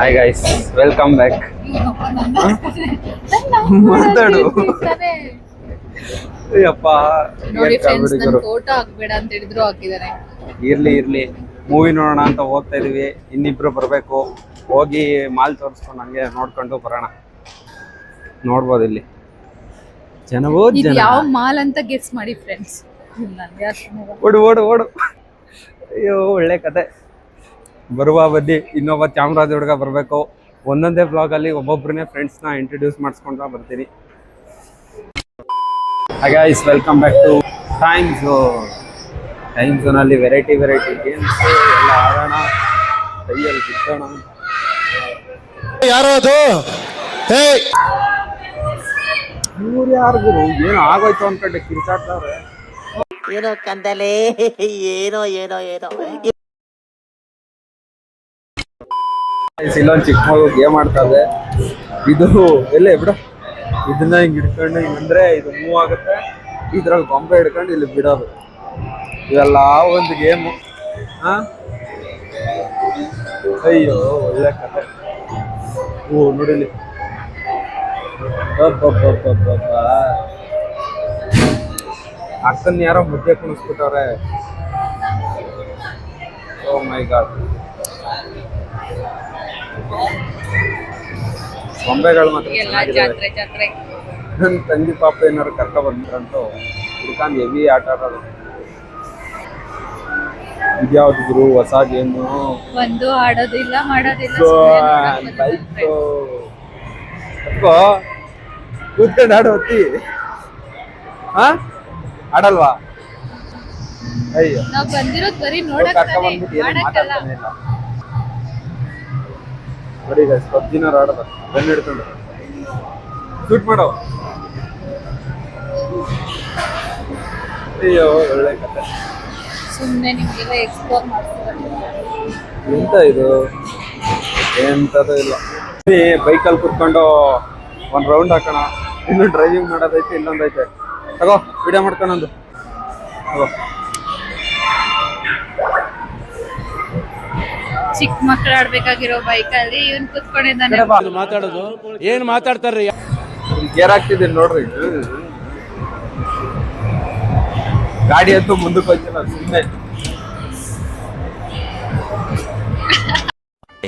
Hi guys, welcome back. ಮಾತಾಡು. ಅಯ್ಯಪ್ಪ ನೋಡಿ friends, ನನ್ನ ಫೋಟೋ ಹಾಕ್ಬೇಡ ಅಂತ ಹೇಳಿದ್ರು ಹಾಕಿದ್ದಾರೆ. ಇರ್ಲಿ ಮೂವಿ ನೋಡೋಣ ಅಂತ ಹೋಗ್ತಾ ಇದೀವಿ. ಇನ್ನಿಬ್ರು ಬರ್ಬೇಕು. ಹೋಗಿ ಮಾಲ್ ತೋರಿಸ್ಕೊಂಡು ಹಂಗೆ ನೋಡ್ಕೊಂಡು ಬರೋಣ. ನೋಡ್ಬೋದು ಇಲ್ಲಿ ಜನವೋ ಜನ. ಯಾವ ಮಾಲ್ ಅಂತ ಗೆಸ್ ಮಾಡಿ ಫ್ರೆಂಡ್ಸ್. ಓಡು. ಅಯ್ಯೋ, ಒಳ್ಳೆ ಕತೆ. ಬರುವ ಬನ್ನಿ. ಇನ್ನೊಬ್ಬ ಚಾಮರಾಜ ಹುಡುಗ ಬರಬೇಕು. ಒಂದೊಂದೇ ಬ್ಲಾಗ್ ಅಲ್ಲಿ ಒಬ್ಬೊಬ್ಬರನ್ನೇ ಫ್ರೆಂಡ್ಸ್ನ ಇಂಟ್ರೊಡ್ಯೂಸ್ ಮಾಡಿಸ್ಕೊಂಡ್ರೆ ಬರ್ತೀನಿ. Guys, welcome back to time ಝೋನಲ್ಲಿ ವೆರೈಟಿ ಗೇಮ್ಸ್ ಎಲ್ಲ ಆಡೋಣ, ಕೈಯಲ್ಲಿ ಬಿಟ್ಟೋಣ. ಯಾರು ಅದು? ಇವ್ರು ಯಾರಿಗೂ ಏನೋ ಆಗೋಯ್ತು ಅನ್ಕೊಂಡೆ ಕಿರ್ಚಾಡ್ತವ್ರೆ. ಏನೋ ಕಂದಲೇ, ಏನೋ ಇಲ್ಲೊಂದು ಚಿಕ್ಕ ಮಗು ಗೇಮ್ ಆಡ್ತಾ ಇದೆ. ಇದು ಎಲ್ಲೇ ಬಿಡ, ಇದನ್ನ ಹಿಂಗ್ ಹಿಡ್ಕೊಂಡು ಹಿಂಗಂದ್ರೆ ಇದು ಮೂವ್ ಆಗುತ್ತೆ. ಇದ್ರಲ್ಲಿ ಗೊಂಬೆ ಹಿಡ್ಕೊಂಡು ಇಲ್ಲಿ ಬಿಡೋದು. ಇವೆಲ್ಲ ಒಂದು ಗೇಮು. ಅಯ್ಯೋ, ಒಳ್ಳೆ ಕತೆ. ಓ ನೋಡಿಲಿ, ಅಕ್ಕನ್ ಯಾರೋ ಮುದ್ದೆ ಕುಣಿಸ್ಬಿಟ್ಟವ್ರೆ. ಓ ಮೈ ಗಾಡ್. ಗೊಂಬೆಗಳು ಮಾತ್ರ ಜಾತ್ರೆ. ನನ್ನ ತಂಗಿ ಪಾಪ ಏನಾರು ಕರ್ಕ ಬಂದ್ರಂತೂ ಹುಡ್ಕೊಂಡು ಹೆವಿ ಆಟ ಆಡೋದು. ಇದ್ಯಾವ್ದು ಗುರು ಹೊಸ ಗೇಮು? ಒಂದು ಆಡೋದಿಲ್ಲ ಮಾಡೋದಿಲ್ಲ. ಕೂತ್ಕೊಂಡು ಆಡೋ ಹೊತ್ತಿ ಆಡಲ್ವಾ? ಅಯ್ಯೋ, ನಾವ್ ಬಂದಿರೋದ್ ಬರೀ ನೋಡಕ್ ಕರ್ಕ ಬಂದ್ಬಿಟ್ಟು ಏನು ಮಾತಾಡ್ತಾನೆ ಇಲ್ಲ. ನೋಡಿ ಗೈಸ್, ಪಬ್ಜಿನವ್ರು ಆಡೋದು ಗನ್ ಹಿಡ್ಕೊಂಡು ಶೂಟ್ ಮಾಡೋ. ಅಯ್ಯೋ, ಒಳ್ಳೆ ಕತೆ. ಸುಮ್ನೆ ನಿಮ್ಗೆಲ್ಲ ಎಕ್ಸ್ಪ್ಲೋರ್ ಮಾಡ್ತಾರೆ. ಎಂತ ಇದು? ಎಂತದೂ ಇಲ್ಲ. ಬೈಕಲ್ಲಿ ಕುತ್ಕೊಂಡು ಒಂದು ರೌಂಡ್ ಹಾಕೋಣ. ಇನ್ನು ಡ್ರೈವಿಂಗ್ ಮಾಡೋದೈತೆ, ಇನ್ನೊಂದೈತೆ. ತಗೋ, ವಿಡಿಯೋ ಮಾಡ್ಕೊಂಡೊಂದು ತಗೋ. ಚಿಕ್ಕ ಮಕ್ಕಳು ಆಡ್ಬೇಕಾಗಿರೋ ಬೈಕಲ್ಲಿ ಇವನ್ ಕುತ್ಕೊಂಡಿದ್ದಾನೆ. ಮಾತಾಡೋದು ಏನ್ ಮಾತಾಡ್ತಾರ್ರಿ? ಗೇರ್ ಹಾಕ್ತಿದ್ದೀನಿ ನೋಡ್ರಿ. ಗಾಡಿ ಅಂತೂ ಮುಂದಕ್ಕೆ ಹೋಗ್ತಿಲ್ಲ, ಸುಮ್ಮನೆ.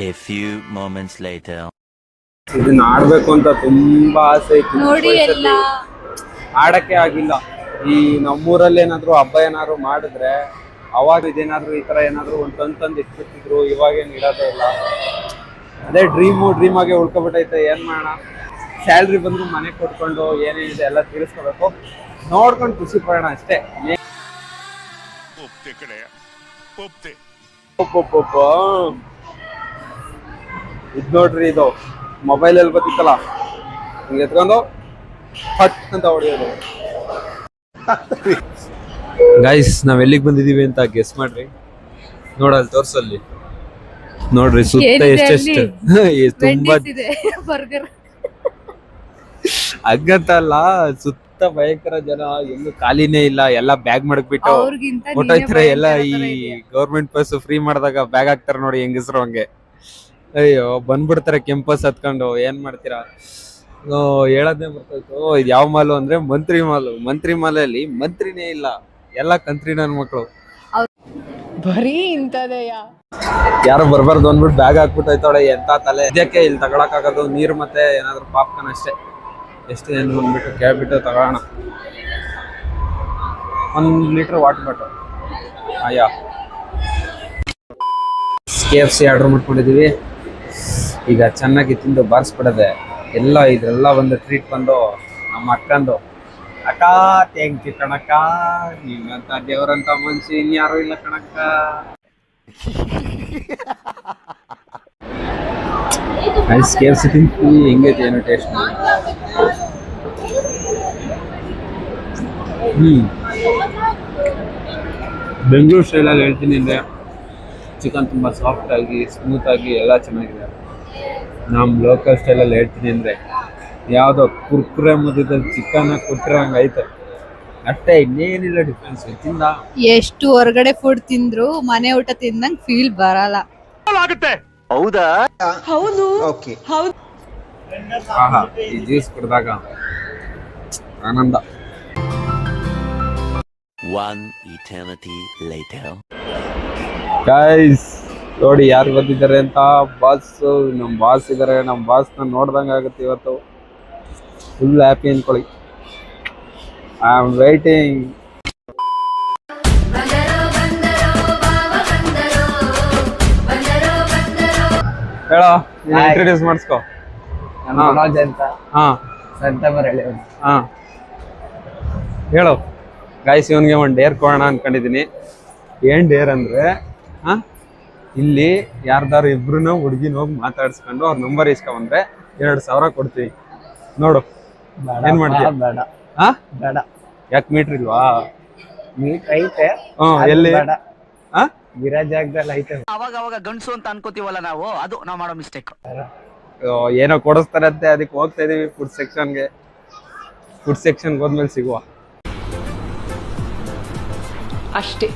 A few moments later. ಇದನ್ನ ಆಡ್ಬೇಕು ಅಂತ ತುಂಬಾ ಆಸೆ ಇತ್ತು. ನೋಡಿ ಎಲ್ಲ ಆಡಕ್ಕೆ ಆಗಿಲ್ಲ. ಈ ನಮ್ಮೂರಲ್ಲಿ ಏನಾದ್ರು ಹಬ್ಬ ಏನಾದ್ರು ಮಾಡಿದ್ರೆ ಅವಾಗ ಇದೇನಾದ್ರು ಈ ತರ ಏನಾದ್ರು ಒಂದು ತಂದು ಇಟ್ಬಿಡ್ತಿದ್ರು. ಇವಾಗೇನು ಇರೋದೇ ಇಲ್ಲ. ಅದೇ ಡ್ರೀಮ್ ಆಗಿ ಉಳ್ಕೊಬಿಟ್ಟೈತೆ. ಏನ್ ಮಾಡೋಣ, ಸ್ಯಾಲ್ರಿ ಬಂದ್ರು ಮನೆಗೆ ಕೊಟ್ಕೊಂಡು ಏನೇನಿದೆ ಎಲ್ಲ ತೀರಿಸ್ಕೋಬೇಕು. ನೋಡ್ಕೊಂಡು ಖುಷಿ ಪಡೋಣ ಅಷ್ಟೇ. ಇದ್ ನೋಡ್ರಿ, ಇದು ಮೊಬೈಲಲ್ಲಿ ಗೊತ್ತಿತ್ತಲ್ಲ, ಹಿಂಗೆ ಎತ್ಕೊಂಡು ಫಟ್ ಅಂತ ಹೊಡೆಯೋದು. ಗೈಸ್, ನಾವ್ ಎಲ್ಲಿಗೆ ಬಂದಿದೀವಿ ಅಂತ ಗೆಸ್ ಮಾಡ್ರಿ. ನೋಡಲ್ಲಿ ತೋರ್ಸಲ್ಲಿ ನೋಡ್ರಿ, ಸುತ್ತ ಎಷ್ಟೆಷ್ಟು ತುಂಬಾ ಬರ್ಗರ್ ಹಂಗಂತಲ್ಲ, ಸುತ್ತ ಭಯಂಕರ ಜನ. ಎಲ್ಲೂ ಖಾಲಿನೇ ಇಲ್ಲ. ಎಲ್ಲ ಬ್ಯಾಗ್ ಮಡಗ್ಬಿಟ್ಟು ಹೊಟ್ಟೋಯ್ತಾರೆ. ಎಲ್ಲ ಈ ಗೌರ್ಮೆಂಟ್ ಬಸ್ ಫ್ರೀ ಮಾಡಿದಾಗ ಬ್ಯಾಗ್ ಹಾಕ್ತಾರ ನೋಡಿ, ಹೆಂಗಸ್ರು ಹಂಗೆ. ಅಯ್ಯೋ, ಬಂದ್ಬಿಡ್ತಾರೆ ಕೆಂಪಸ್ ಹತ್ಕೊಂಡು. ಏನ್ ಮಾಡ್ತೀರಾ? ಹೇಳೋದೇ ಬರ್ತೈತು. ಇದು ಯಾವ ಮಾಲು ಅಂದ್ರೆ ಮಂತ್ರಿ ಮಾಲಲ್ಲಿ ಮಂತ್ರಿನೇ ಇಲ್ಲ, ಎಲ್ಲ ಕಂತ್ರಿ ನನ್ ಮಕ್ಳು. ಬರೀ ಇಂತದೆಯಾ? ಯಾರು ಬರ್ಬಾರ್ದು ಅಂದ್ಬಿಟ್ಟು ಬ್ಯಾಗ್ ಹಾಕ್ಬಿಟ್ಟೈತಾಳೆ. ಎಂತ ತಲೆ ಇದಕ್ಕೆ ಇಲ್ಲಿ ತಗೊಳಕ್ ಆಗೋದು? ನೀರು ಮತ್ತೆ ಏನಾದ್ರು ಪಾಪ್ಕಾರ್ನ್ ಅಷ್ಟೇ. ಎಷ್ಟು ಏನು ಅಂದ್ಬಿಟ್ಟು ಕೇಳ್ಬಿಟ್ಟು ತಗೋಣ. 1 ಲೀಟರ್ ವಾಟರ್ ಬಾಟಲ್. ಅಯ್ಯ, KFC ಆರ್ಡರ್ ಮಾಡ್ಕೊಂಡಿದೀವಿ. ಈಗ ಚೆನ್ನಾಗಿ ತಿಂದು ಬಾರಿಸ್ಬಿಡದೆ ಎಲ್ಲ. ಇದ್ರೆಲ್ಲ ಒಂದು ಟ್ರೀಟ್ ಬಂದು ನಮ್ಮ ಅಕ್ಕಂದು. ಅಕ್ಕ, ಥ್ಯಾಂಕ್ ಯು ಕಣಕ್ಕ. ನೀನಂತ ದೇವರಂತ ಮನ್ಸಿ ಇನ್ಯಾರು ಇಲ್ಲ ಕಣಕ್ಕ. KFC ತಿಂತೀವಿ. ಹೆಂಗೈತೆ ಏನು ಟೇಸ್ಟ್? ಬೆಂಗಳೂರು ಸ್ಟೈಲಲ್ಲಿ ಹೇಳ್ತೀನಿ ಅಂದರೆ ಚಿಕನ್ ತುಂಬ ಸಾಫ್ಟ್ ಆಗಿ ಸ್ಮೂತ್ ಆಗಿ ಎಲ್ಲ ಚೆನ್ನಾಗಿದೆ. ನಮ್ಮ ಲೋಕಲ್ ಸ್ಟೈಲಲ್ಲಿ ಹೇಳ್ತೀನಿ ಅಂದರೆ ಯಾವುದೋ ಕುರ್ಕುರೆ ಮಧ್ಯದಲ್ಲಿ ಚಿಕನ್ ಕೊಟ್ಟರೆ ಹಂಗೆ ಐತೆ ಅಷ್ಟೇ, ಇನ್ನೇನಿಲ್ಲ ಡಿಫ್ರೆನ್ಸ್. ತಿಂದ ಎಷ್ಟು ಹೊರಗಡೆ ಫುಡ್ ತಿಂದ್ರು ಮನೆ ಊಟ ತಿಂದಂಗ್ ಫೀಲ್ ಬರಲ್ಲ. ಆಹಾ ಈ ಜ್ಯೂಸ್ ಕುಡ್ದಾಗ ಆನಂದ. One eternity later. ಗೈಸ್ ನೋಡಿ ಯಾರು ಬಂದಿದ್ದಾರೆ ಅಂತ. ನಮ್ ಬಾಸ್ ಇದಾರೆ. ನಮ್ ಬಾಸ್ ನ ನೋಡ್ದಂಗ ಆಗುತ್ತೆ ಇವತ್ತು. ಫುಲ್ ಹ್ಯಾಪಿ ಅನ್ಕೊಳ್ಳಿ. I am waiting. ಹೇಳೋ ಇಂಟ್ರೊಡ್ಯೂಸ್ ಮಾಡಿಸ್ಕೋ. ಮನೋಜ್ ಅಂತ ಹಾ ಸಂತಮರ್ ಹೇಳಿ. ಹಾ ಹೇಳು ಗಾಯ್ಸ್. ಇವನ್ಗೆ ಒಂದು ಡೇರ್ ಕೊಡೋಣ ಅನ್ಕೊಂಡಿದೀನಿ. ಏನ್ ಡೇರ್ ಅಂದ್ರೆ ಇಲ್ಲಿ ಯಾರ್ದಾರು ಇಬ್ರು ಹುಡುಗಿನ ಹೋಗಿ ಮಾತಾಡ್ಸ್ಕೊಂಡು ಅವ್ರ ನಂಬರ್ ಇಸ್ಕೊಂಡ್ರೆ 2,000 ಕೊಡ್ತೀವಿ. ನೋಡು ಏನ್ ಮಾಡ್ತೀಯ? ಬೇಡ ಹಾ ಬೇಡ. ಯಾಕೆ ಮೀಟ್ರ್ ಇಲ್ವಾ? ಮೀಟ್ ಐತೆ. ಎಲ್ಲಿ? ಬೇಡ. ಹಾ ಇರೋ ಜಾಗದಲ್ಲಿ ಐತೆ. ಅವಾಗ ಅವಾಗ ಗಂಡಸು ಅಂತ ಅನ್ಕೋತೀವಲ್ಲ ನಾವು, ಅದು ನಾವು ಮಾಡೋ ಮಿಸ್ಟೇಕ್. ಏನೋ ಕೊಡಿಸ್ತಾರಂತೆ, ಅದಕ್ಕೆ ಹೋಗ್ತಾ ಇದೀವಿ ಫುಡ್ ಸೆಕ್ಷನ್ಗೆ. ಫುಡ್ ಸೆಕ್ಷನ್ಗೆ ಹೋದ್ಮೇಲೆ ಸಿಗುವ ಅಷ್ಟೇ.